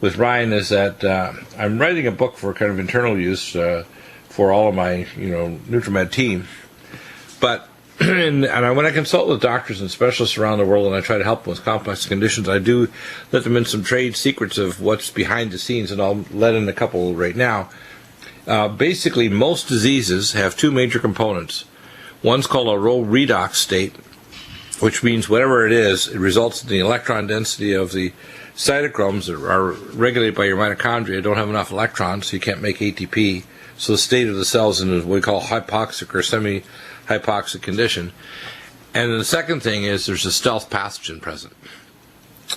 with Ryan is that I'm writing a book for kind of internal use for all of my NutriMed team. But when I consult with doctors and specialists around the world and I try to help them with complex conditions, I do let them in some trade secrets of what's behind the scenes, and I'll let in a couple right now. Basically, most diseases have two major components. One's called a low redox state, which means whatever it is, it results in the electron density of the cytochromes that are regulated by your mitochondria don't have enough electrons, so you can't make ATP. So the state of the cells in what we call hypoxic or semi-hypoxic condition. And then the second thing is there's a stealth pathogen present.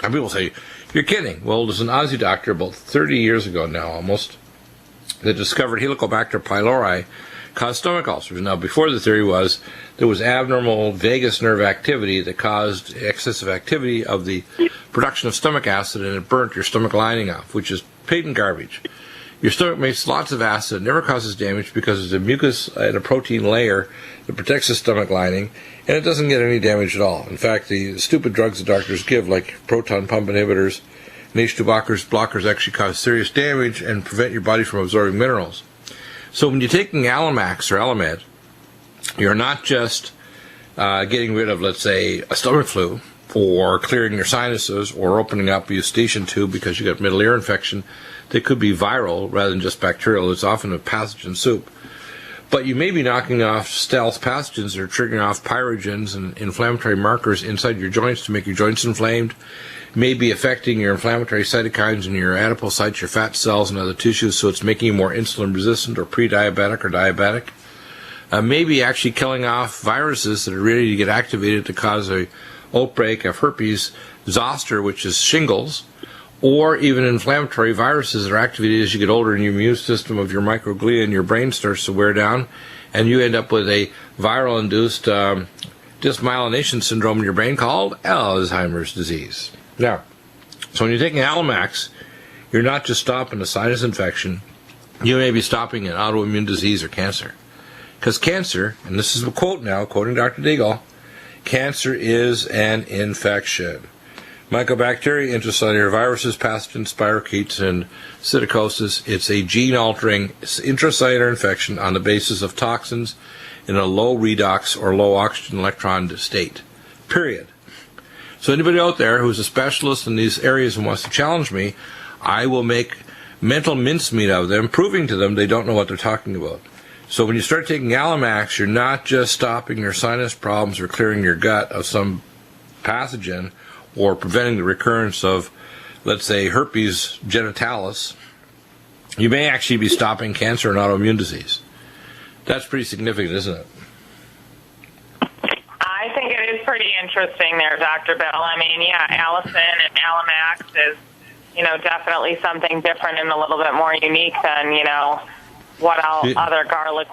And people say, you're kidding. Well, there's an Aussie doctor about 30 years ago now almost that discovered Helicobacter pylori caused stomach ulcers. Now, before the theory was there was abnormal vagus nerve activity that caused excessive activity of the production of stomach acid, and it burnt your stomach lining off, which is patent garbage. Your stomach makes lots of acid, never causes damage because there's a mucus and a protein layer that protects the stomach lining, and it doesn't get any damage at all. In fact, the stupid drugs the doctors give, like proton pump inhibitors and H2 blockers, actually cause serious damage and prevent your body from absorbing minerals. So when you're taking Alamax or Alamed, you're not just getting rid of, let's say, a stomach flu, or clearing your sinuses, or opening up a eustachian tube because you got middle ear infection that could be viral rather than just bacterial. It's often a pathogen soup. But you may be knocking off stealth pathogens that are triggering off pyrogens and inflammatory markers inside your joints to make your joints inflamed, may be affecting your inflammatory cytokines in your adipocytes, your fat cells, and other tissues, so it's making you more insulin resistant or pre-diabetic or diabetic. Maybe actually killing off viruses that are ready to get activated to cause a outbreak of herpes zoster, which is shingles, or even inflammatory viruses that are activated as you get older and your immune system of your microglia in your brain starts to wear down, and you end up with a viral-induced dysmyelination syndrome in your brain called Alzheimer's disease. Now, so when you're taking Alamax, you're not just stopping a sinus infection, you may be stopping an autoimmune disease or cancer. Because cancer, and this is a quote now, quoting Dr. Deagle, cancer is an infection. Mycobacteria, intracellular viruses, pathogens, spirochetes, and psittacosis. It's a gene-altering intracellular infection on the basis of toxins in a low redox or low oxygen electron state. Period. So anybody out there who's a specialist in these areas and wants to challenge me, I will make mental mincemeat of them, proving to them they don't know what they're talking about. So when you start taking Alamax, you're not just stopping your sinus problems or clearing your gut of some pathogen or preventing the recurrence of, let's say, herpes genitalis. You may actually be stopping cancer and autoimmune disease. That's pretty significant, isn't it? I think it is pretty interesting there, Dr. Bill. I mean, yeah, Allison and Alamax is, definitely something different and a little bit more unique than, what other garlic.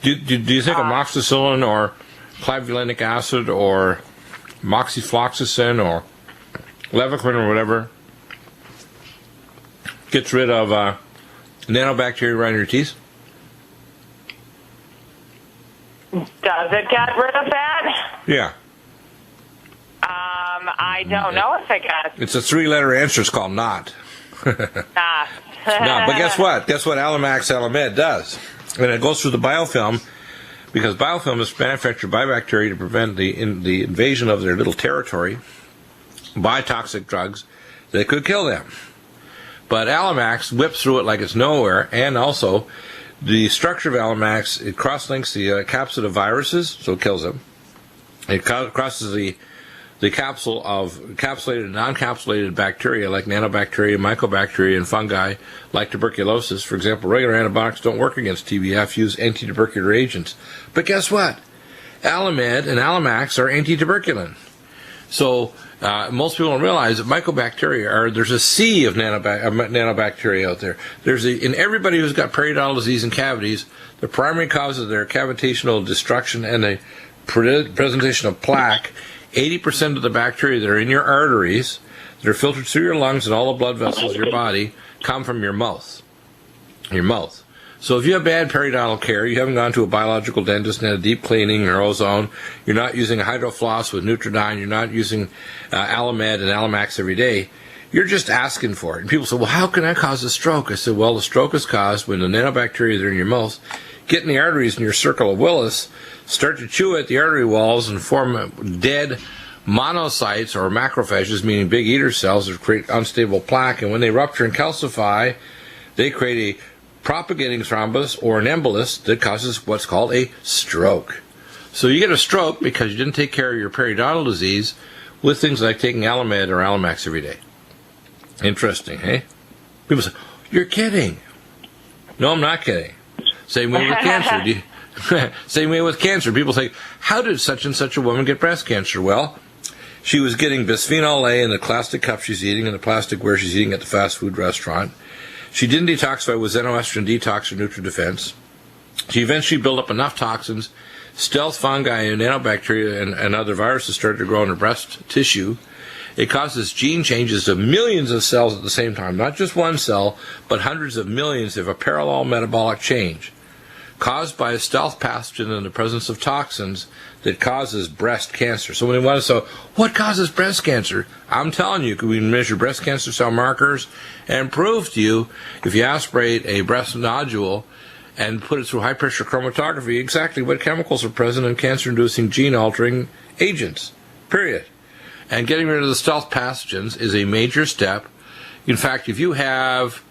Do you think amoxicillin or clavulanic acid or moxifloxacin or levaquin or whatever gets rid of nanobacteria around your teeth? Does it get rid of that? Yeah. I don't know if it gets. It's a three-letter answer. It's called not. Not. No, but guess what? Guess what Alamax Alamed does? And it goes through the biofilm, because biofilm is manufactured by bacteria to prevent the invasion of their little territory by toxic drugs that could kill them. But Alamax whips through it like it's nowhere, and also the structure of Alamax, it cross-links the capsid of viruses, so it kills them. It crosses the capsule of encapsulated and non-encapsulated bacteria like nanobacteria, mycobacteria, and fungi like tuberculosis. For example, regular antibiotics don't work against TBF, use anti-tubercular agents. But guess what? Alamed and Alamax are anti-tuberculin. So most people don't realize that mycobacteria there's a sea of nanobacteria out there. In everybody who's got periodontal disease and cavities, the primary cause of their cavitational destruction and the presentation of plaque, 80% of the bacteria that are in your arteries, that are filtered through your lungs and all the blood vessels of your body, come from your mouth. Your mouth. So if you have bad periodontal care, you haven't gone to a biological dentist and had a deep cleaning or ozone, you're not using a hydrofloss with Nutridyne, you're not using Alamed and Alamax every day, You're just asking for it. And people say, well, how can I cause a stroke? I said, well, the stroke is caused when the nanobacteria that are in your mouth get in the arteries in your circle of Willis, start to chew at the artery walls and form dead monocytes or macrophages, meaning big eater cells that create unstable plaque. And when they rupture and calcify, they create a propagating thrombus or an embolus that causes what's called a stroke. So you get a stroke because you didn't take care of your periodontal disease with things like taking Alamed or Alamax every day. Interesting, hey? People say, you're kidding. No, I'm not kidding. Same way with cancer. Same way with cancer. People say, how did such and such a woman get breast cancer? Well, she was getting bisphenol A in the plastic cup she's eating and the plastic ware she's eating at the fast food restaurant. She didn't detoxify with xenoestrogen detox or NutriDefense. She eventually built up enough toxins, stealth fungi and nanobacteria and other viruses started to grow in her breast tissue. It causes gene changes of millions of cells at the same time, not just one cell, but hundreds of millions of a parallel metabolic change caused by a stealth pathogen in the presence of toxins that causes breast cancer. So when you want to say, what causes breast cancer? I'm telling you, we can measure breast cancer cell markers and prove to you, if you aspirate a breast nodule and put it through high-pressure chromatography, exactly what chemicals are present in cancer-inducing gene-altering agents, period. And getting rid of the stealth pathogens is a major step. In fact, if you have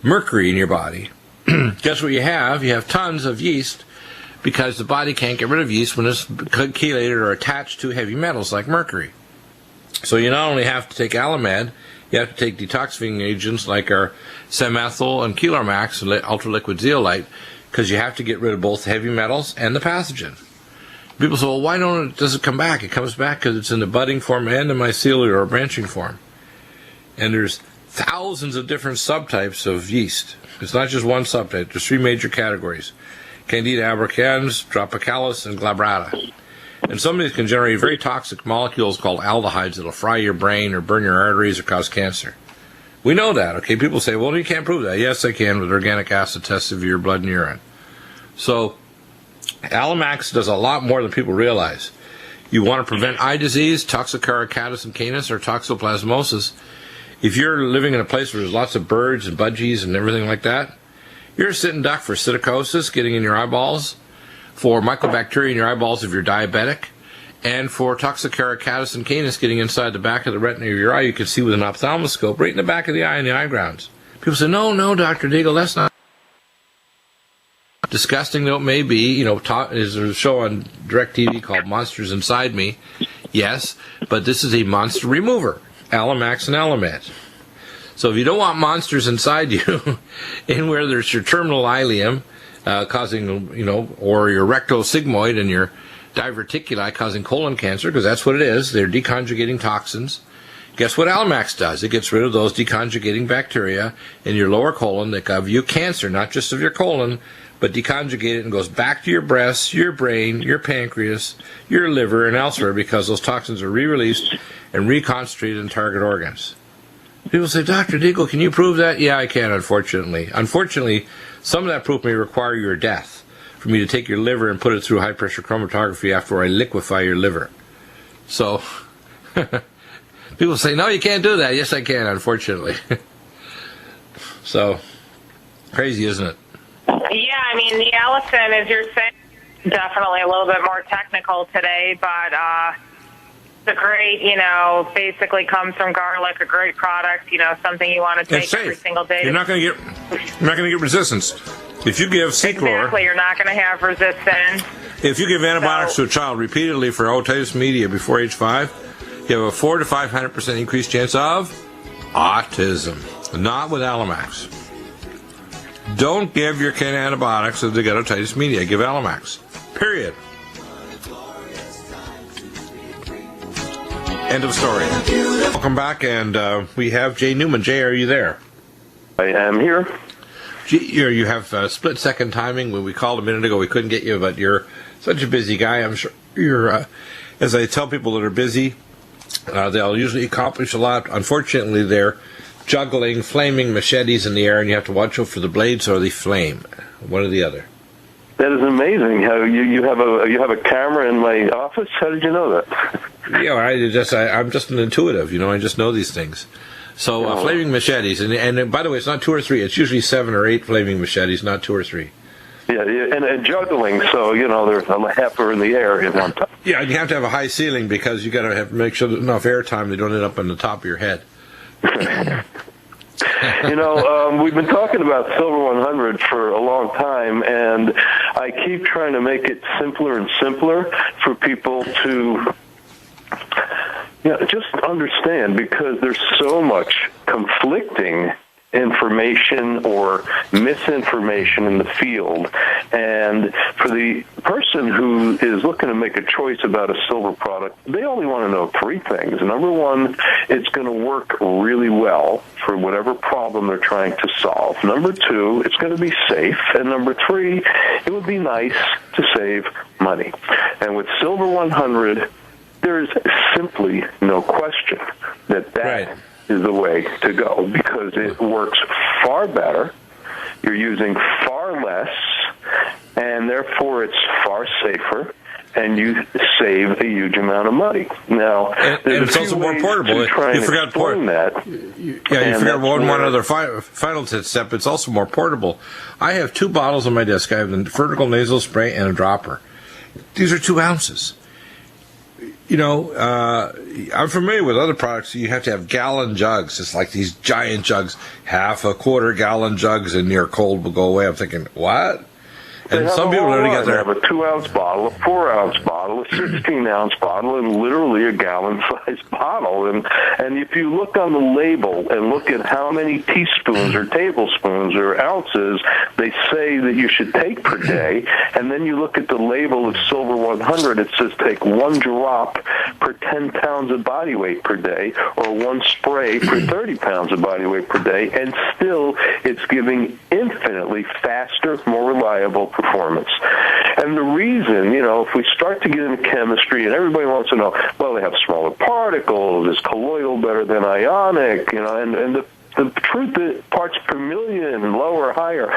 mercury in your body, guess what you have? You have tons of yeast because the body can't get rid of yeast when it's chelated or attached to heavy metals like mercury. So you not only have to take Alamed, you have to take detoxifying agents like our Semethyl and Kelarmax and ultra-liquid zeolite because you have to get rid of both heavy metals and the pathogen. People say, well, why does it come back? It comes back because it's in the budding form and the mycelial or branching form. And there's thousands of different subtypes of yeast. It's not just one subtype. There's 3 major categories: Candida albicans, Tropicalis, and Glabrata. And some of these can generate very toxic molecules called aldehydes that'll fry your brain or burn your arteries or cause cancer. We know that, okay? People say, well, you can't prove that. Yes, I can with organic acid tests of your blood and urine. So Alamax does a lot more than people realize. You want to prevent eye disease, Toxocara catus and canis, or toxoplasmosis. If you're living in a place where there's lots of birds and budgies and everything like that, you're a sitting duck for psittacosis getting in your eyeballs, for mycobacteria in your eyeballs if you're diabetic, and for Toxocara catus and canis getting inside the back of the retina of your eye. You can see with an ophthalmoscope right in the back of the eye and the eye grounds. People say, no, Dr. Deagle, that's not disgusting though it may be. You know, there's a show on DirecTV called Monsters Inside Me. Yes, but this is a monster remover, Alamax and Alamed. So if you don't want monsters inside you, and where there's your terminal ileum causing, or your rectosigmoid and your diverticuli causing colon cancer, because that's what it is, they're deconjugating toxins. Guess what Alamax does? It gets rid of those deconjugating bacteria in your lower colon that give you cancer, not just of your colon, but deconjugate it and goes back to your breasts, your brain, your pancreas, your liver, and elsewhere because those toxins are re-released and reconcentrated in target organs. People say, Dr. Deagle, can you prove that? Yeah, I can, unfortunately. Unfortunately, some of that proof may require your death for me to take your liver and put it through high-pressure chromatography after I liquefy your liver. So, people say, no, you can't do that. Yes, I can, unfortunately. So, crazy, isn't it? Yeah, I mean, the Allison, as you're saying, definitely a little bit more technical today, but the great, basically comes from garlic, a great product, something you want to take every single day. You're not going to get resistance. If you give Seclor, exactly, you're not going to have resistance. If you give antibiotics to a child repeatedly for otitis media before age 5, you have a 400 to 500% increased chance of autism. Not with Alamax. Don't give your kid antibiotics if they get otitis media. Give Alamax. Period. End of story. Welcome back, and we have Jay Newman. Jay, are you there? I am here. You have split-second timing. When we called a minute ago, we couldn't get you, but you're such a busy guy. I'm sure you're, as I tell people that are busy, they'll usually accomplish a lot. Unfortunately, they're juggling flaming machetes in the air, and you have to watch out for the blades or the flame, one or the other. That is amazing. How you have a camera in my office? How did you know that? Yeah, I'm just an intuitive. I just know these things. So flaming machetes, and by the way, it's not 2 or 3. It's usually 7 or 8 flaming machetes, not 2 or 3. Yeah, and juggling, so, there's a heifer in the air at one time. Yeah, and you have to have a high ceiling because you got to make sure there's enough air time they don't end up on the top of your head. We've been talking about Silver 100 for a long time, and I keep trying to make it simpler and simpler for people to just understand, because there's so much conflicting information or misinformation in the field. And for the person who is looking to make a choice about a silver product, they only want to know 3 things. Number 1, it's going to work really well for whatever problem they're trying to solve. Number 2, it's going to be safe. And number 3, it would be nice to save money. And with Silver 100, there's simply no question that right. is the way to go, because it works far better, you're using far less, and therefore it's far safer, and you save a huge amount of money. Now, and it's also more portable. You forgot that. You forgot one other final step. It's also more portable. I have 2 bottles on my desk. I have the vertical nasal spray and a dropper. These are 2 ounces. I'm familiar with other products. You have to have gallon jugs. It's like these giant jugs, half a quarter gallon jugs, and your cold will go away. I'm thinking, what? And some people already got their... They have a 2-ounce bottle, a 4-ounce bottle, a 16-ounce bottle, and literally a gallon-sized bottle. And if you look on the label and look at how many teaspoons or tablespoons or ounces they say that you should take per day, and then you look at the label of Silver 100, it says take 1 drop per 10 pounds of body weight per day, or 1 spray per 30 pounds of body weight per day, and still it's giving infinitely faster, more reliable performance. And the reason, if we start to get into chemistry, and everybody wants to know, well, they have smaller particles, is colloidal better than ionic, and the truth is, parts per million, lower, higher,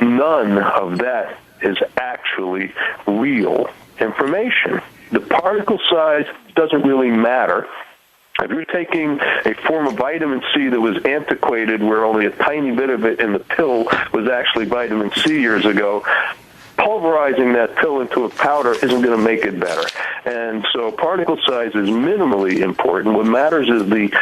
none of that is actually real information. The particle size doesn't really matter. If you're taking a form of vitamin C that was antiquated, where only a tiny bit of it in the pill was actually vitamin C years ago, pulverizing that pill into a powder isn't going to make it better. And so particle size is minimally important. What matters is the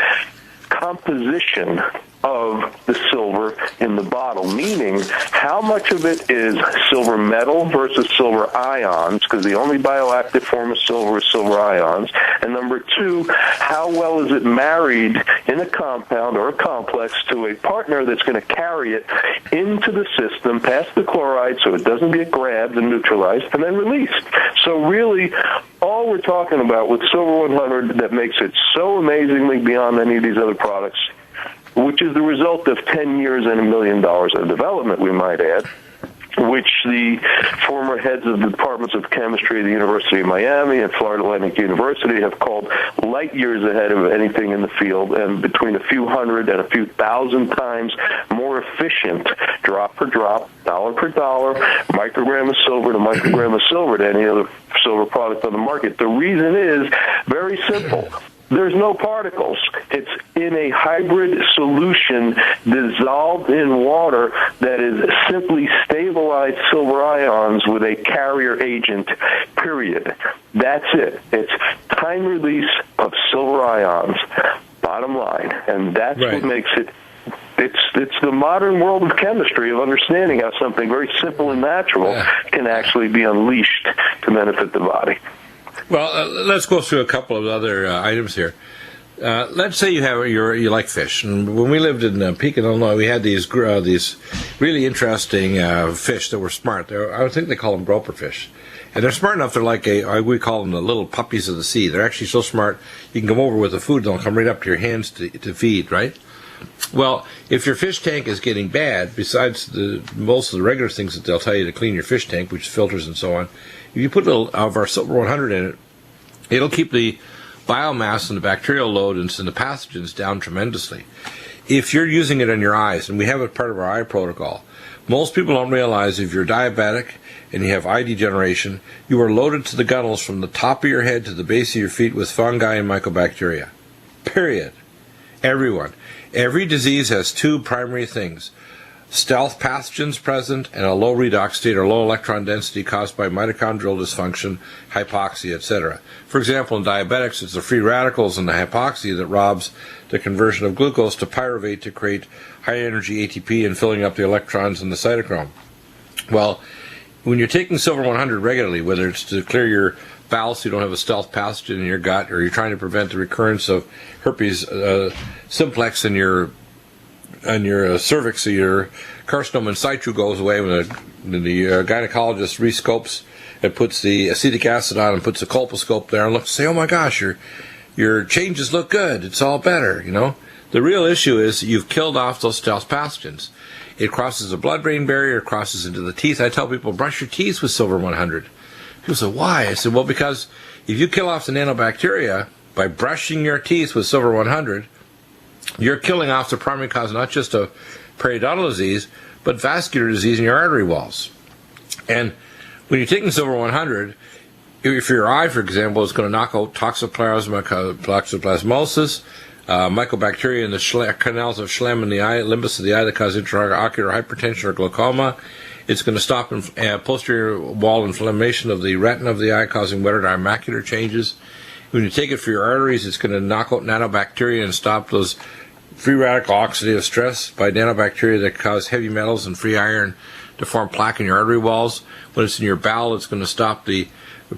composition of the silver in the bottle, meaning how much of it is silver metal versus silver ions, because the only bioactive form of silver is silver ions, and number 2, how well is it married in a compound or a complex to a partner that's going to carry it into the system, past the chloride so it doesn't get grabbed and neutralized, and then released. So really, all we're talking about with Silver 100 that makes it so amazingly beyond any of these other products, which is the result of 10 years and $1 million of development, we might add, which the former heads of the departments of chemistry at the University of Miami and Florida Atlantic University have called light years ahead of anything in the field, and between a few hundred and a few thousand times more efficient, drop per drop, dollar per dollar, microgram of silver to microgram of silver to any other silver product on the market. The reason is very simple. There's no particles. It's in a hybrid solution dissolved in water that is simply stabilized silver ions with a carrier agent, period. That's it. It's time release of silver ions, bottom line. And that's right. What makes it. It's the modern world of chemistry, of understanding how something very simple and natural can actually be unleashed to benefit the body. Well, let's go through a couple of other items here. Let's say you like fish, and when we lived in Pekin, Illinois, we had these really interesting fish that were smart. I think they call them groper fish, and they're smart enough. They're like we call them the little puppies of the sea. They're actually so smart you can come over with the food, and they'll come right up to your hands to feed. Right? Well, if your fish tank is getting bad, besides most of the regular things that they'll tell you to clean your fish tank, which is filters and so on, if you put a little of our Silver 100 in it, it'll keep the biomass and the bacterial load and the pathogens down tremendously. If you're using it on your eyes, and we have it part of our eye protocol, most people don't realize if you're diabetic and you have eye degeneration, you are loaded to the gunnels from the top of your head to the base of your feet with fungi and mycobacteria. Period. Everyone. Every disease has two primary things: stealth pathogens present and a low redox state or low electron density caused by mitochondrial dysfunction, hypoxia, etc. For example, in diabetics, it's the free radicals and the hypoxia that robs the conversion of glucose to pyruvate to create high energy ATP and filling up the electrons in the cytochrome. Well, when you're taking Silver 100 regularly, whether it's to clear your bowels so you don't have a stealth pathogen in your gut, or you're trying to prevent the recurrence of herpes simplex in your cervix, so your carcinoma in situ goes away when the gynecologist rescopes and puts the acetic acid on and puts a colposcope there and looks and say, oh my gosh, your changes look good, it's all better, you know. The real issue is you've killed off those stealth pathogens. It crosses the blood-brain barrier, it crosses into the teeth. I tell people, brush your teeth with Silver 100. People say, why? I said, well, because if you kill off the nanobacteria by brushing your teeth with Silver 100, you're killing off the primary cause not just of periodontal disease, but vascular disease in your artery walls. And when you're taking Silver 100, if your eye, for example, is going to knock out toxoplasmosis, mycobacteria in the canals of Schlemm in the eye, limbus of the eye that cause intraocular hypertension or glaucoma. It's going to stop posterior wall inflammation of the retina of the eye, causing wet or eye macular changes. When you take it for your arteries, it's going to knock out nanobacteria and stop those free radical oxidative stress by nanobacteria that cause heavy metals and free iron to form plaque in your artery walls. When it's in your bowel, it's going to stop the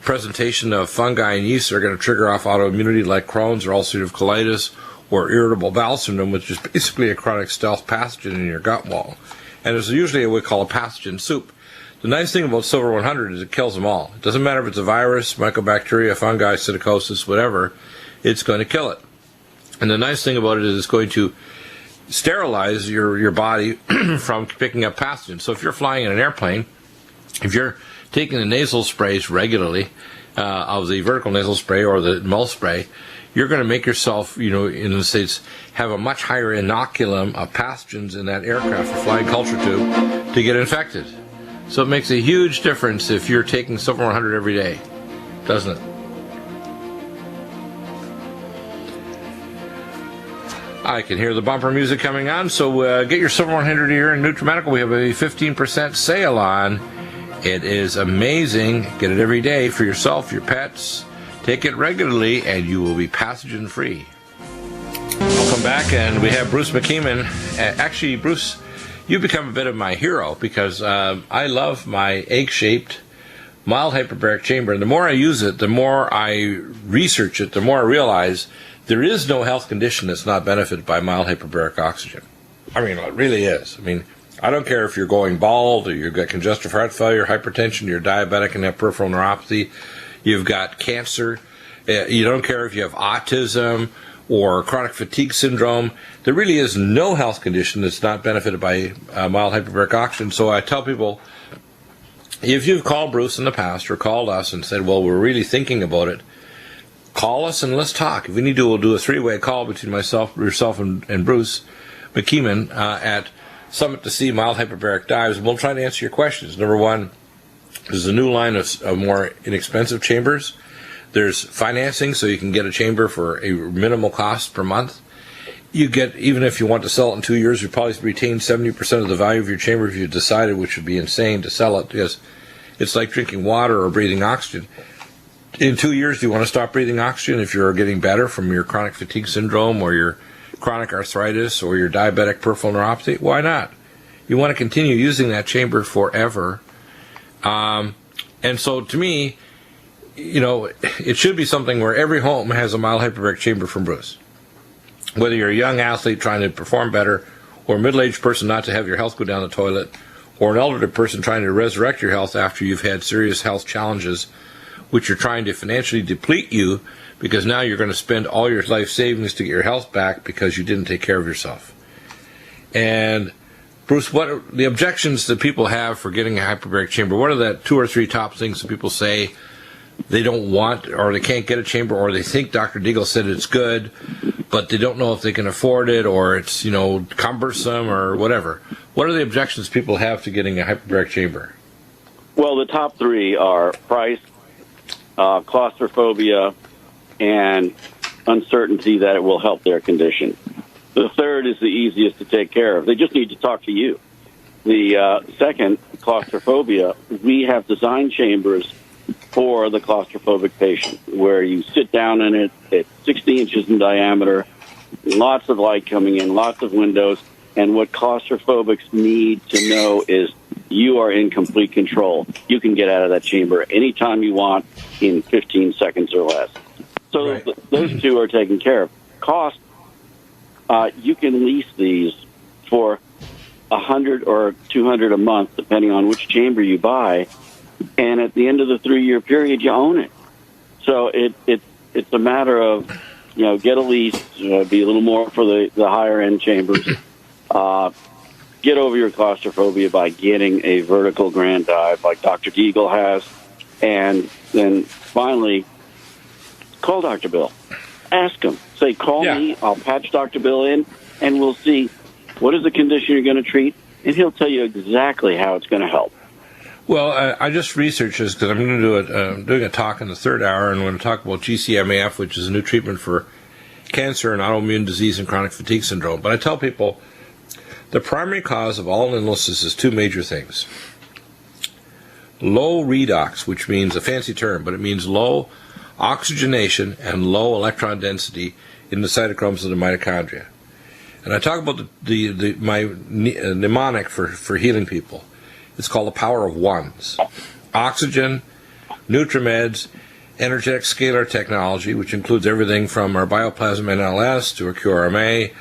presentation of fungi and yeast that are going to trigger off autoimmunity like Crohn's or ulcerative colitis or irritable bowel syndrome, which is basically a chronic stealth pathogen in your gut wall. And there's usually what we call a pathogen soup. The nice thing about Silver 100 is it kills them all. It doesn't matter if it's a virus, mycobacteria, fungi, psittacosis, whatever, it's going to kill it. And the nice thing about it is it's going to sterilize your body from picking up pathogens. So if you're flying in an airplane, if you're taking the nasal sprays regularly, of the vertical nasal spray or the mull spray, you're going to make yourself, in the States, have a much higher inoculum of pathogens in that aircraft or flying culture tube to get infected. So it makes a huge difference if you're taking Silver 100 every day, doesn't it? I can hear the bumper music coming on, so get your Silver 100 here in Nutrimedical. We have a 15% sale on. It is amazing. Get it every day for yourself, your pets. Take it regularly, and you will be pathogen-free. Welcome back, and we have Bruce McKeeman. Actually, Bruce, you've become a bit of my hero because I love my egg-shaped mild hyperbaric chamber. And the more I use it, the more I research it, the more I realize there is no health condition that's not benefited by mild hyperbaric oxygen. I mean, it really is. I mean, I don't care if you're going bald or you've got congestive heart failure, hypertension, you're diabetic and have peripheral neuropathy, you've got cancer, you don't care if you have autism or chronic fatigue syndrome. There really is no health condition that's not benefited by mild hyperbaric oxygen. So I tell people, if you've called Bruce in the past or called us and said, well, we're really thinking about it, call us and let's talk. If we need to, we'll do a three-way call between yourself and Bruce McKeeman at Summit to See Mild Hyperbaric Dives, and we'll try to answer your questions. Number one, there's a new line of more inexpensive chambers. There's financing, so you can get a chamber for a minimal cost per month. You get, even if you want to sell it in 2 years, you probably retain 70% of the value of your chamber if you decided, which would be insane to sell it, because it's like drinking water or breathing oxygen. In 2 years, do you want to stop breathing oxygen if you're getting better from your chronic fatigue syndrome or your chronic arthritis or your diabetic peripheral neuropathy? Why not? You want to continue using that chamber forever. And so to me, it should be something where every home has a mild hyperbaric chamber from Bruce. Whether you're a young athlete trying to perform better, or a middle-aged person not to have your health go down the toilet, or an elderly person trying to resurrect your health after you've had serious health challenges, which are trying to financially deplete you because now you're going to spend all your life savings to get your health back because you didn't take care of yourself. And Bruce, what are the objections that people have for getting a hyperbaric chamber? What are the 2 or 3 top things that people say they don't want, or they can't get a chamber, or they think Dr. Deagle said it's good, but they don't know if they can afford it, or it's, cumbersome, or whatever? What are the objections people have to getting a hyperbaric chamber? Well, the top 3 are price, claustrophobia, and uncertainty that it will help their condition. The third is the easiest to take care of. They just need to talk to you. The second, claustrophobia, we have design chambers for the claustrophobic patient where you sit down in it. It's 60 inches in diameter, lots of light coming in, lots of windows. And what claustrophobics need to know is you are in complete control. You can get out of that chamber anytime you want in 15 seconds or less. So right. Those two are taken care of. Cost, you can lease these for $100 or $200 a month, depending on which chamber you buy. And at the end of the 3-year period, you own it. So it's a matter of, get a lease, be a little more for the higher end chambers. Get over your claustrophobia by getting a vertical grand dive like Dr. Deagle has. And then finally, call Dr. Bill. Ask him. Say, call me. I'll patch Dr. Bill in, and we'll see what is the condition you're going to treat, and he'll tell you exactly how it's going to help. Well, I just researched this because I'm going to do it. Doing a talk in the third hour, and I'm going to talk about GCMAF, which is a new treatment for cancer and autoimmune disease and chronic fatigue syndrome. But I tell people the primary cause of all illnesses is two major things. Low redox, which means a fancy term, but it means low oxygenation and low electron density in the cytochromes of the mitochondria. And I talk about my mnemonic for healing people. It's called the power of ones. Oxygen, NUTRIMEDS, energetic scalar technology, which includes everything from our bioplasm NLS to our QRMA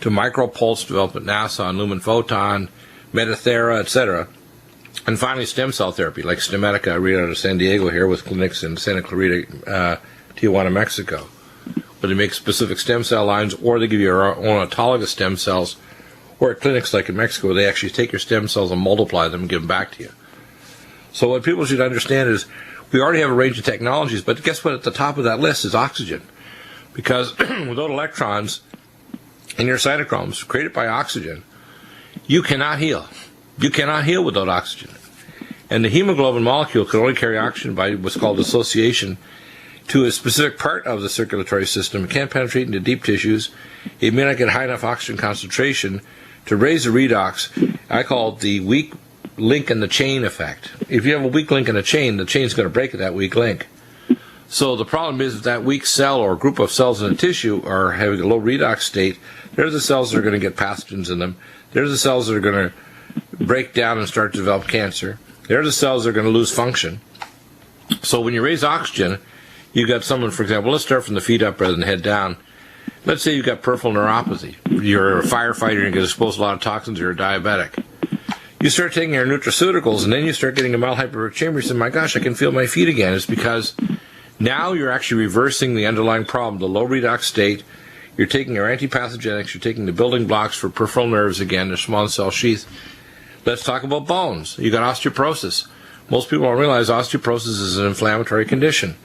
to micropulse developed at NASA on Lumen Photon, Metathera, etc. And finally, stem cell therapy, like Nutrimedical, I read out of San Diego here with clinics in Santa Clarita, Tijuana, Mexico. But they make specific stem cell lines, or they give you your own autologous stem cells, or at clinics like in Mexico, they actually take your stem cells and multiply them and give them back to you. So what people should understand is we already have a range of technologies, but guess what? At the top of that list is oxygen. Because without electrons in your cytochromes created by oxygen, you cannot heal. You cannot heal without oxygen. And the hemoglobin molecule can only carry oxygen by what's called dissociation to a specific part of the circulatory system. It can't penetrate into deep tissues. It may not get high enough oxygen concentration to raise the redox. I call it the weak link in the chain effect. If you have a weak link in a chain, the chain's going to break at that weak link. So the problem is that weak cell or group of cells in a tissue are having a low redox state. They're the cells that are going to get pathogens in them. They're the cells that are going to break down and start to develop cancer. They're the cells that are going to lose function. So when you raise oxygen, you got someone, for example, let's start from the feet up rather than head down. Let's say you've got peripheral neuropathy. You're a firefighter and get exposed to a lot of toxins, you're a diabetic. You start taking your nutraceuticals, and then you start getting a mild hyperbaric chamber. You say, my gosh, I can feel my feet again. It's because now you're actually reversing the underlying problem, the low redox state. You're taking your antipathogenics, you're taking the building blocks for peripheral nerves again, the Schwann cell sheath. Let's talk about bones. You got osteoporosis. Most people don't realize osteoporosis is an inflammatory condition.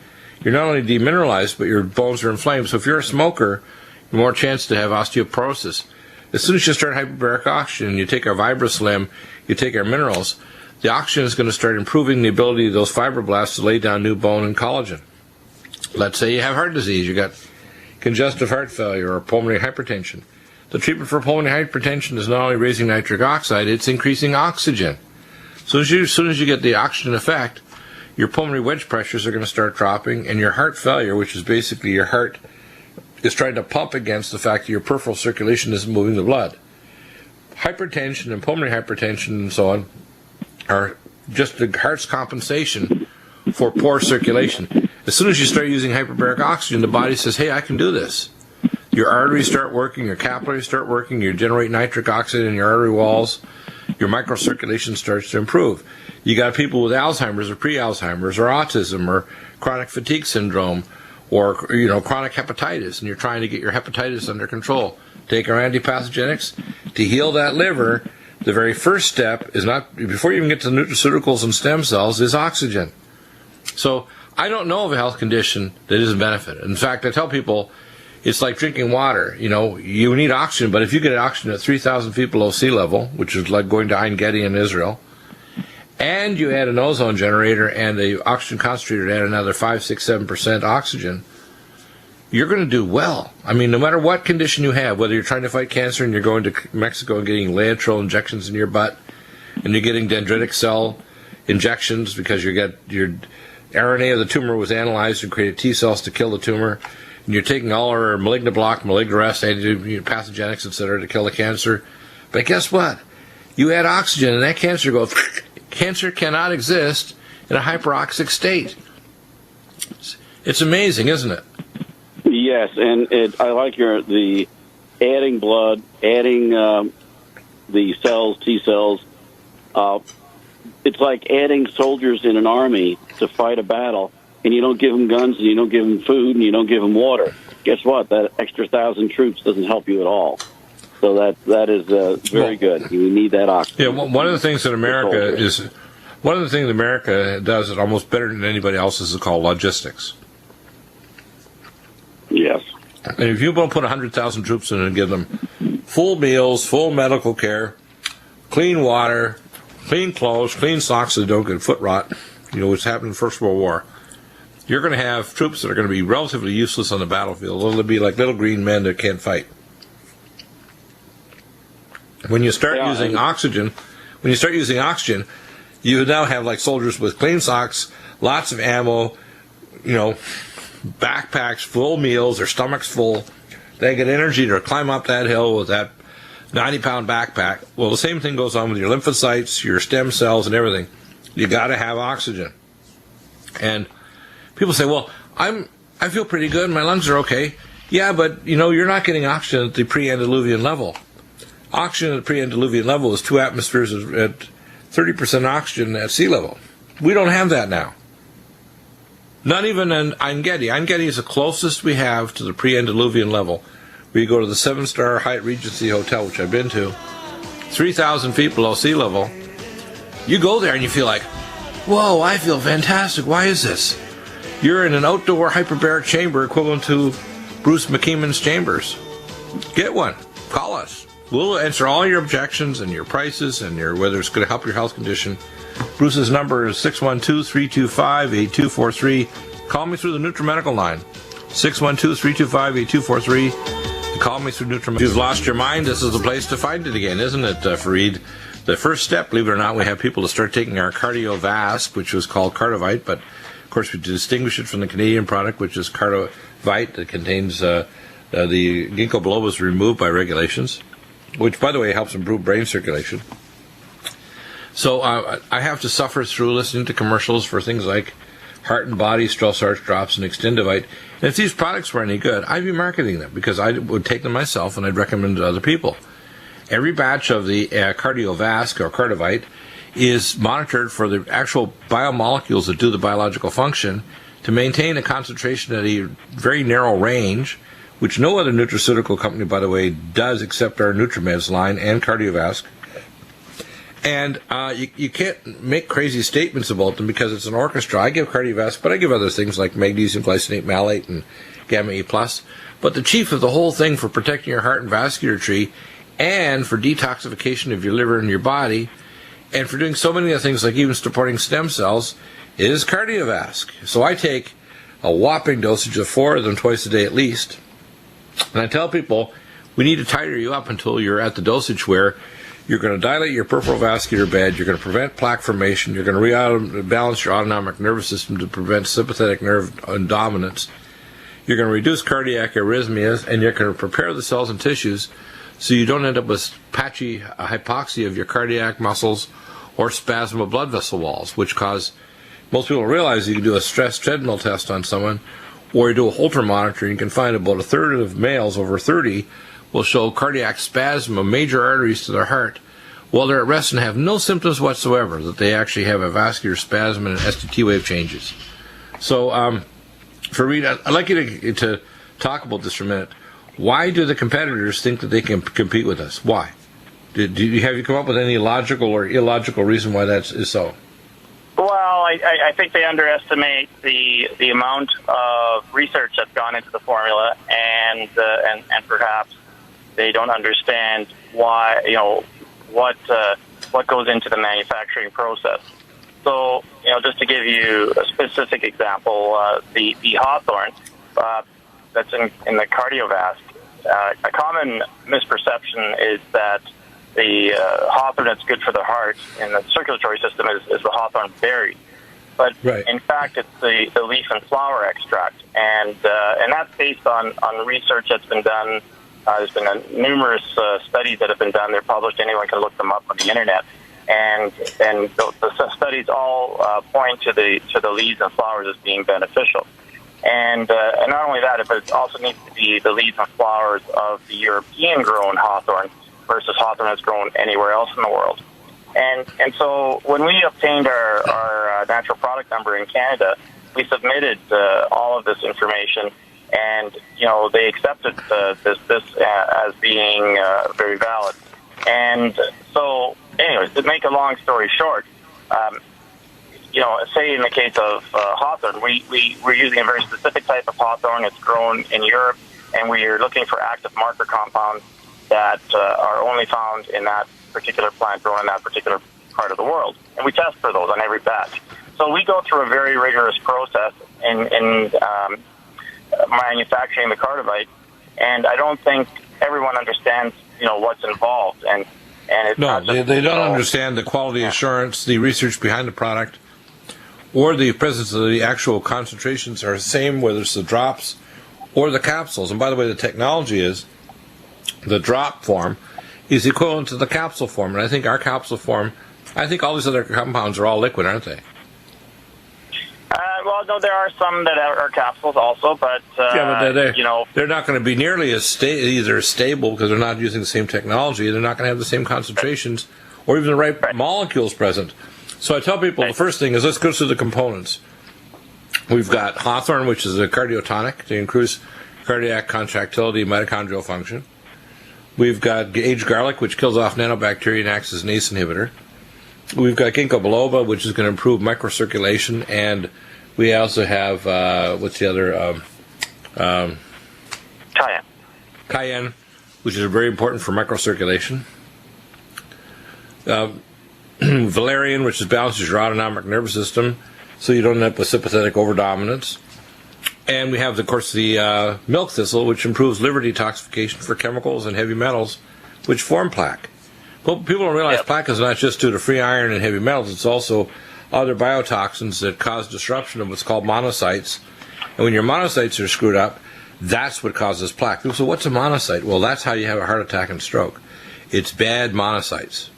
You're not only demineralized, but your bones are inflamed. So if you're a smoker, you're more chance to have osteoporosis. As soon as you start hyperbaric oxygen, you take our VibraSlim, you take our minerals, the oxygen is going to start improving the ability of those fibroblasts to lay down new bone and collagen. Let's say you have heart disease, you got congestive heart failure or pulmonary hypertension. The treatment for pulmonary hypertension is not only raising nitric oxide, it's increasing oxygen. So as soon as you get the oxygen effect, your pulmonary wedge pressures are going to start dropping, and your heart failure, which is basically your heart is trying to pump against the fact that your peripheral circulation isn't moving the blood. Hypertension and pulmonary hypertension and so on are just the heart's compensation for poor circulation. As soon as you start using hyperbaric oxygen, the body says, hey, I can do this. Your arteries start working, your capillaries start working, you generate nitric oxide in your artery walls, your microcirculation starts to improve. You got people with Alzheimer's or pre-Alzheimer's or autism or chronic fatigue syndrome or chronic hepatitis, and you're trying to get your hepatitis under control. Take our antipathogenics to heal that liver. The very first step is not, before you even get to nutraceuticals and stem cells, is oxygen. So I don't know of a health condition that isn't benefited. In fact, I tell people it's like drinking water. You need oxygen, but if you get oxygen at 3,000 feet below sea level, which is like going to Ein Gedi in Israel, and you add an ozone generator and a oxygen concentrator to add another 5, 6, 7% oxygen, you're going to do well. I mean, no matter what condition you have, whether you're trying to fight cancer and you're going to Mexico and getting Laetrile injections in your butt, and you're getting dendritic cell injections because you get your RNA of the tumor was analyzed and created T cells to kill the tumor, and you're taking all our malignant block, malignant arrest, pathogenics, etc., to kill the cancer. But guess what? You add oxygen, and that cancer goes. Cancer cannot exist in a hyperoxic state. It's amazing, isn't it? Yes, and I like the adding blood, adding the cells, T cells. It's like adding soldiers in an army to fight a battle, and you don't give them guns, and you don't give them food, and you don't give them water. Guess what? That extra 1,000 troops doesn't help you at all. So that is very good. You need that oxygen. Yeah, one of the things that America does it almost better than anybody else is called logistics. Yes. And if you don't put 100,000 troops in and give them full meals, full medical care, clean water, clean clothes, clean socks so they don't get foot rot, which happened in the First World War, you're going to have troops that are going to be relatively useless on the battlefield. They'll be like little green men that can't fight. When you start using oxygen, you now have like soldiers with clean socks, lots of ammo, backpacks, full meals, their stomachs full. They get energy to climb up that hill with that 90-pound backpack. Well, the same thing goes on with your lymphocytes, your stem cells, and everything. You got to have oxygen. And people say, well, I feel pretty good, my lungs are okay. Yeah, but, you're not getting oxygen at the pre-antediluvian level. Oxygen at the pre-antediluvian level is 2 atmospheres at 30% oxygen at sea level. We don't have that now. Not even in Engedi. Engedi is the closest we have to the pre-antediluvian level. We go to the 7-star Hyatt Regency Hotel, which I've been to, 3,000 feet below sea level. You go there and you feel like, whoa, I feel fantastic. Why is this? You're in an outdoor hyperbaric chamber equivalent to Bruce McKeeman's chambers. Get one. Call us. We'll answer all your objections and your prices and whether it's going to help your health condition. Bruce's number is 612-325-8243. Call me through the Nutrimedical line, 612-325-8243. Call me through Nutrimedical. If you've lost your mind, this is the place to find it again, isn't it, Fareed? The first step, believe it or not, we have people to start taking our Cardiovasc, which was called Cardivite, but of course we distinguish it from the Canadian product, which is Cardivite, that contains the ginkgo biloba removed by regulations, which, by the way, helps improve brain circulation. So I have to suffer through listening to commercials for things like Heart and Body, Strauss Arch Drops, and Extendivite. And if these products were any good, I'd be marketing them because I would take them myself and I'd recommend to other people. Every batch of the Cardiovasc or Cardivite is monitored for the actual biomolecules that do the biological function to maintain a concentration at a very narrow range, which no other nutraceutical company, by the way, does except our NutriMeds line and Cardiovasc. And you can't make crazy statements about them because it's an orchestra. I give Cardiovasc, but I give other things like magnesium glycinate malate and gamma E+. But the chief of the whole thing for protecting your heart and vascular tree and for detoxification of your liver and your body and for doing so many other things like even supporting stem cells is Cardiovasc. So I take a whopping dosage of 4 of them twice a day at least. And I tell people, we need to titer you up until you're at the dosage where you're going to dilate your peripheral vascular bed, you're going to prevent plaque formation, you're going to rebalance your autonomic nervous system to prevent sympathetic nerve dominance, you're going to reduce cardiac arrhythmias, and you're going to prepare the cells and tissues so you don't end up with patchy hypoxia of your cardiac muscles or spasm of blood vessel walls, which cause, most people realize you can do a stress treadmill test on someone, or you do a Holter monitor, and you can find about a third of males over 30 will show cardiac spasm of major arteries to their heart while they're at rest and have no symptoms whatsoever, that they actually have a vascular spasm and an STT wave changes. So, Fareed, I'd like you to talk about this for a minute. Why do the competitors think that they can compete with us? Why? Have you come up with any logical or illogical reason why that is so? Well, I think they underestimate the amount of research that's gone into the formula, and perhaps they don't understand why, what goes into the manufacturing process. So, just to give you a specific example, the Hawthorne, that's in the cardiovasc, a common misperception is that the hawthorn that's good for the heart and the circulatory system is the hawthorn berry. But in fact, it's the leaf and flower extract, and that's based on research that's been done. There's been numerous studies that have been done. They're published. Anyone can look them up on the internet, and the studies all point to the leaves and flowers as being beneficial. And not only that, but it also needs to be the leaves and flowers of the European-grown hawthorn versus hawthorn that's grown anywhere else in the world. And so when we obtained our natural product number in Canada, we submitted all of this information, and they accepted this as being very valid. And so, anyways, to make a long story short, say in the case of hawthorn, we're using a very specific type of hawthorn. It's grown in Europe, and we are looking for active marker compounds that are only found in that particular plant grown in that particular part of the world. And we test for those on every batch. So we go through a very rigorous process in manufacturing the cardivite, and I don't think everyone understands, what's involved. And it's no, they don't understand the quality assurance, the research behind the product, or the presence of the actual concentrations are the same, whether it's the drops or the capsules. And by the way, the technology is the drop form is equivalent to the capsule form. And I think our capsule form, I think all these other compounds are all liquid, aren't they? Well, no, there are some that are capsules also, but, they're not going to be nearly as either stable because they're not using the same technology. They're not going to have the same concentrations or even the right molecules present. So I tell people the first thing is let's go through the components. We've got hawthorn, which is a cardiotonic to increase cardiac contractility, mitochondrial function. We've got aged garlic, which kills off nanobacteria and acts as an ACE inhibitor. We've got ginkgo biloba, which is going to improve microcirculation, and we also have what's the other? Cayenne. Cayenne, which is very important for microcirculation. Valerian, which balances your autonomic nervous system, so you don't end up with sympathetic overdominance. And we have, of course, the milk thistle, which improves liver detoxification for chemicals and heavy metals, which form plaque. Well, people don't realize plaque is not just due to free iron and heavy metals. It's also other biotoxins that cause disruption of what's called monocytes. And when your monocytes are screwed up, that's what causes plaque. People say, what's a monocyte? Well, that's how you have a heart attack and stroke. It's bad monocytes.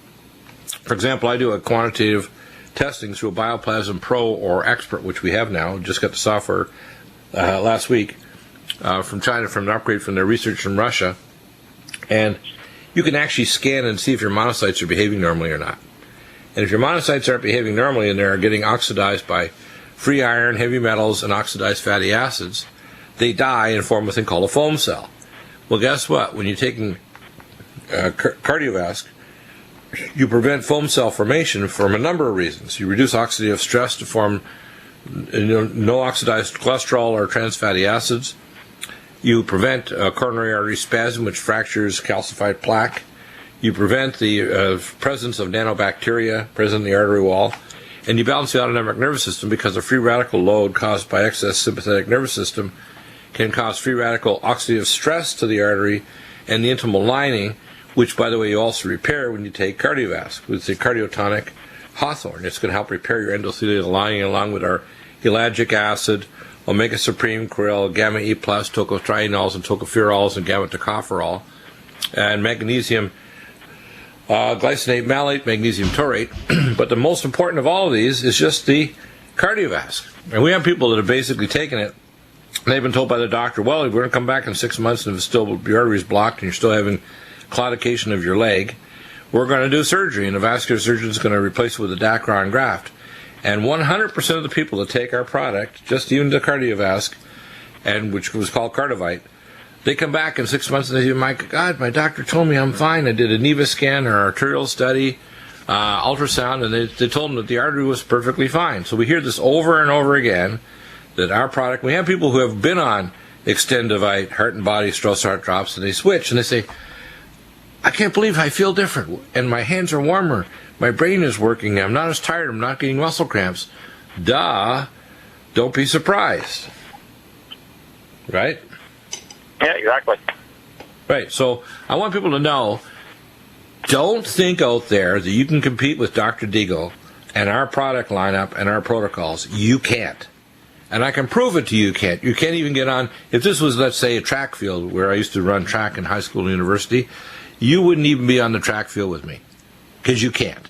For example, I do a quantitative testing through a Bioplasm Pro or Expert, which we have now. Just got the software last week from China, from an upgrade from their research from Russia. And you can actually scan and see if your monocytes are behaving normally or not. And if your monocytes aren't behaving normally and they're getting oxidized by free iron, heavy metals, and oxidized fatty acids, they die and form a thing called a foam cell. Well, guess what? When you're taking cardiovasc, you prevent foam cell formation from a number of reasons. You reduce oxidative stress to form no oxidized cholesterol or trans fatty acids. You prevent coronary artery spasm, which fractures calcified plaque. You prevent the presence of nanobacteria present in the artery wall. And you balance the autonomic nervous system because a free radical load caused by excess sympathetic nervous system can cause free radical oxidative stress to the artery and the intimal lining, which, by the way, you also repair when you take cardiovasc with the cardiotonic hawthorn. It's going to help repair your endothelial lining along with our ellagic acid, omega supreme, krill, gamma E+, tocotrienols and tocopherols, and gamma tocopherol, and magnesium glycinate malate, magnesium taurate. But the most important of all of these is just the cardiovasc. And we have people that have basically taken it. They've been told by the doctor, well, we're going to come back in 6 months, and if it's still, your artery is blocked and you're still having claudication of your leg, we're going to do surgery, and the vascular surgeon is going to replace it with a Dacron graft. And 100% of the people that take our product, just even the cardiovasc, and which was called Cardivite, they come back in 6 months and they say, my God, my doctor told me I'm fine. I did a NEVA scan or arterial study, ultrasound, and they told them that the artery was perfectly fine. So we hear this over and over again, that our product, we have people who have been on Extendivite, Heart and Body, Strauss Heart Drops, and they switch and they say, I can't believe I feel different, and my hands are warmer, my brain is working, I'm not as tired, I'm not getting muscle cramps. Duh, don't be surprised. Right? Yeah, exactly. Right. So I want people to know, don't think out there that you can compete with Dr. Deagle and our product lineup and our protocols. You can't. And I can prove it to you can't. You can't even get on. If this was, let's say, a track field where I used to run track in high school and university, you wouldn't even be on the track field with me because you can't.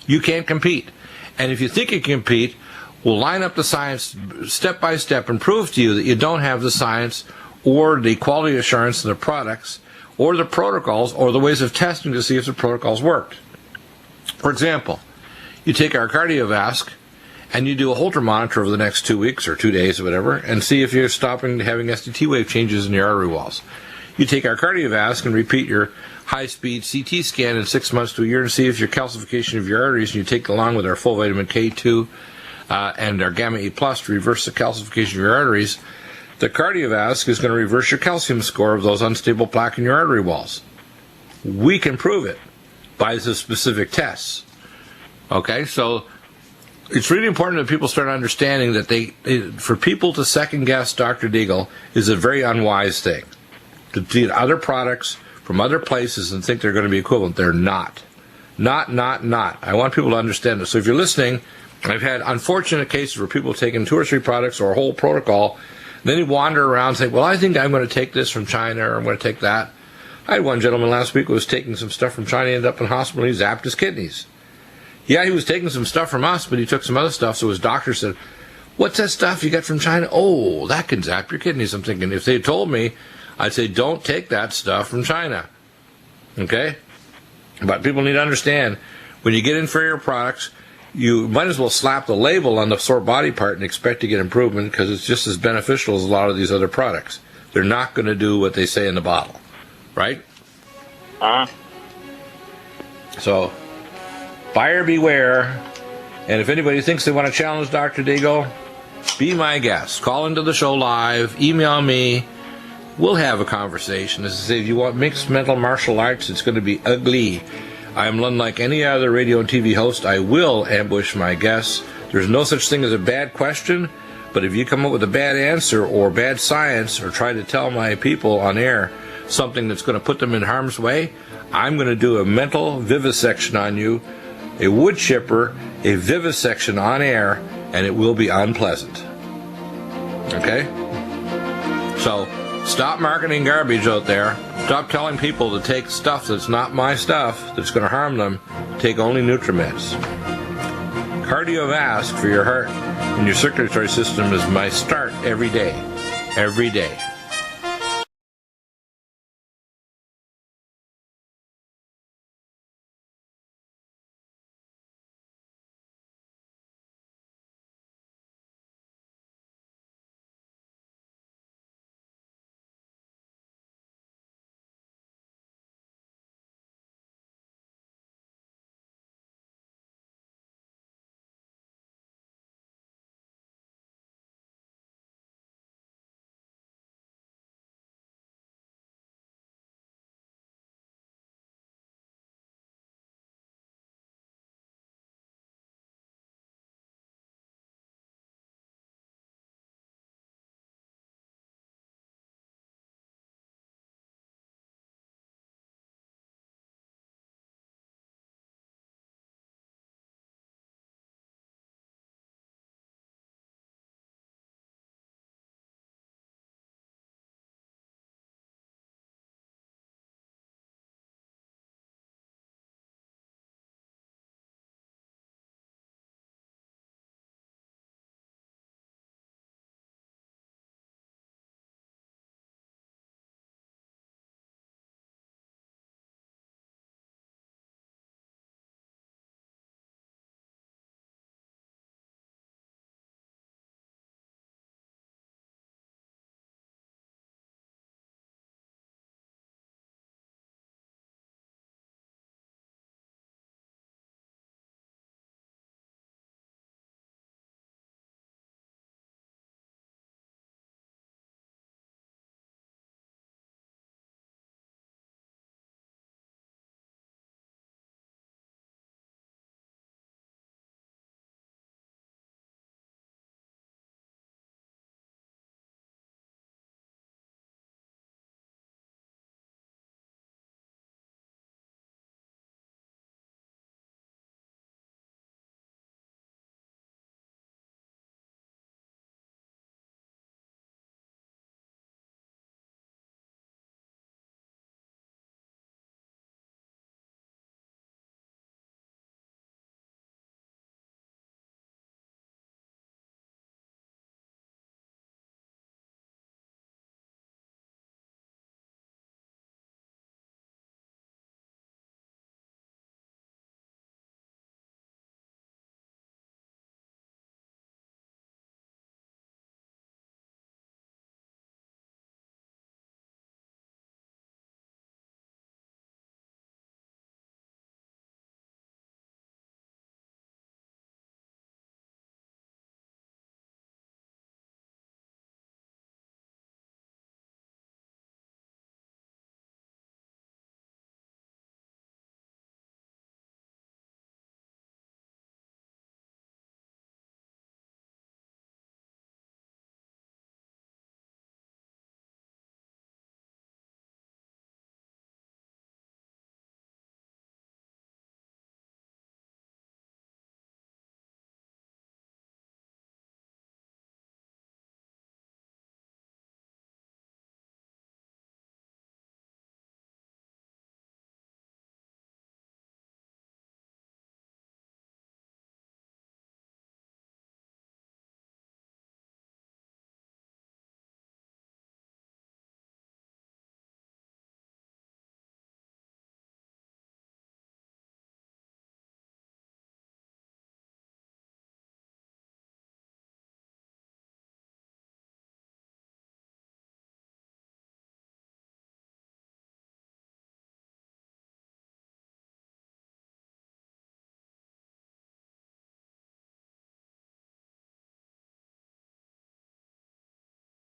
You can't compete. And if you think you can compete, we'll line up the science step by step and prove to you that you don't have the science or the quality assurance of the products or the protocols or the ways of testing to see if the protocols worked. For example, you take our cardiovasc and you do a Holter monitor over the next 2 weeks or 2 days or whatever and see if you're stopping having SDT wave changes in your artery walls. You take our cardiovasc and repeat your high-speed CT scan in 6 months to a year and see if your calcification of your arteries, and you take along with our full vitamin K2 and our gamma E plus to reverse the calcification of your arteries. The cardiovasc is going to reverse your calcium score of those unstable plaque in your artery walls. We can prove it by the specific tests. Okay, so it's really important that people start understanding that for people to second-guess Dr. Deagle is a very unwise thing. To get other products from other places and think they're going to be equivalent. They're not. Not. I want people to understand this. So if you're listening, I've had unfortunate cases where people have taken 2 or 3 products or a whole protocol, and then you wander around and say, well, I think I'm going to take this from China or I'm going to take that. I had one gentleman last week who was taking some stuff from China, ended up in hospital, and he zapped his kidneys. Yeah, he was taking some stuff from us, but he took some other stuff, so his doctor said, what's that stuff you got from China? Oh, that can zap your kidneys. I'm thinking, if they had told me, I'd say, don't take that stuff from China. Okay? But people need to understand, when you get inferior products, you might as well slap the label on the sore body part and expect to get improvement because it's just as beneficial as a lot of these other products. They're not going to do what they say in the bottle. Right? So, buyer beware. And if anybody thinks they want to challenge Dr. Deagle, be my guest. Call into the show live. Email me. We'll have a conversation. As I say, if you want mixed mental martial arts, it's going to be ugly. I'm unlike any other radio and TV host. I will ambush my guests. There's no such thing as a bad question, but if you come up with a bad answer or bad science or try to tell my people on air something that's going to put them in harm's way, I'm going to do a mental vivisection on you, a wood chipper, a vivisection on air, and it will be unpleasant. Okay? So, stop marketing garbage out there. Stop telling people to take stuff that's not my stuff, that's going to harm them. Take only NutriMeds. Cardiovasc for your heart and your circulatory system is my start every day. Every day.